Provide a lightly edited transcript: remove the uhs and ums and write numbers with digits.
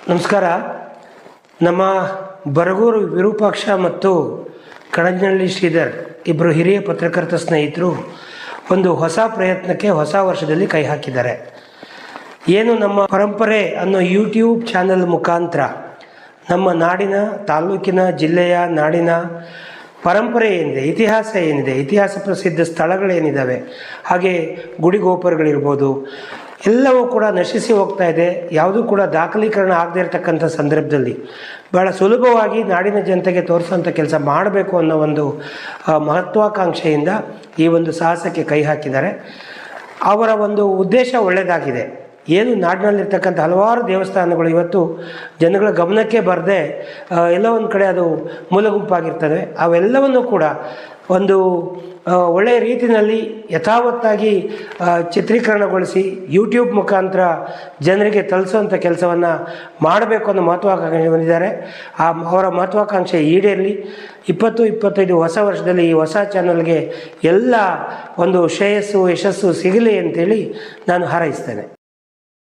ನಮಸ್ಕಾರ. ನಮ್ಮ ಬರಗೂರು ವಿರೂಪಾಕ್ಷ ಮತ್ತು ಕಣಜನಹಳ್ಳಿ ಶ್ರೀಧರ್ ಇಬ್ಬರು ಹಿರಿಯ ಪತ್ರಕರ್ತ ಸ್ನೇಹಿತರು ಒಂದು ಹೊಸ ಪ್ರಯತ್ನಕ್ಕೆ ಹೊಸ ವರ್ಷದಲ್ಲಿ ಕೈ ಹಾಕಿದ್ದಾರೆ. ಏನು ನಮ್ಮ ಪರಂಪರೆ ಅನ್ನೋ ಯೂಟ್ಯೂಬ್ ಚಾನಲ್ ಮುಖಾಂತರ ನಮ್ಮ ನಾಡಿನ, ತಾಲೂಕಿನ, ಜಿಲ್ಲೆಯ, ನಾಡಿನ ಪರಂಪರೆ ಏನಿದೆ, ಇತಿಹಾಸ ಪ್ರಸಿದ್ಧ ಸ್ಥಳಗಳೇನಿದ್ದಾವೆ, ಹಾಗೆ ಗುಡಿಗೋಪುರಗಳಿರ್ಬೋದು, ಎಲ್ಲವೂ ಕೂಡ ನಶಿಸಿ ಹೋಗ್ತಾ ಇದೆ. ಯಾವುದೂ ಕೂಡ ದಾಖಲೀಕರಣ ಆಗದೇ ಇರತಕ್ಕಂಥ ಸಂದರ್ಭದಲ್ಲಿ ಭಾಳ ಸುಲಭವಾಗಿ ನಾಡಿನ ಜನತೆಗೆ ತೋರಿಸುವಂಥ ಕೆಲಸ ಮಾಡಬೇಕು ಅನ್ನೋ ಒಂದು ಮಹತ್ವಾಕಾಂಕ್ಷೆಯಿಂದ ಈ ಒಂದು ಸಾಹಸಕ್ಕೆ ಕೈ ಹಾಕಿದ್ದಾರೆ. ಅವರ ಒಂದು ಉದ್ದೇಶ ಒಳ್ಳೆಯದಾಗಿದೆ. ಏನು ನಾಡಿನಲ್ಲಿರ್ತಕ್ಕಂಥ ಹಲವಾರು ದೇವಸ್ಥಾನಗಳು ಇವತ್ತು ಜನಗಳ ಗಮನಕ್ಕೆ ಬರದೆ ಎಲ್ಲೋ ಒಂದು ಕಡೆ ಅದು ಮೂಲಗುಂಪಾಗಿರ್ತದೆ. ಅವೆಲ್ಲವನ್ನು ಕೂಡ ಒಂದು ಒಳ್ಳೆಯ ರೀತಿಯಲ್ಲಿ ಯಥಾವತ್ತಾಗಿ ಚಿತ್ರೀಕರಣಗೊಳಿಸಿ ಯೂಟ್ಯೂಬ್ ಮುಖಾಂತರ ಜನರಿಗೆ ತಲುಪಿಸುವಂಥ ಕೆಲಸವನ್ನು ಮಾಡಬೇಕು ಅನ್ನೋ ಮಹತ್ವಾಕಾಂಕ್ಷೆ ಹೊಂದಿದ್ದಾರೆ. ಅವರ ಮಹತ್ವಾಕಾಂಕ್ಷೆ ಈಡೇರಲಿ. 2025 ಹೊಸ ವರ್ಷದಲ್ಲಿ ಈ ಹೊಸ ಚಾನಲ್ಗೆ ಎಲ್ಲ ಒಂದು ಶ್ರೇಯಸ್ಸು, ಯಶಸ್ಸು ಸಿಗಲಿ ಅಂತೇಳಿ ನಾನು ಹಾರೈಸ್ತೇನೆ.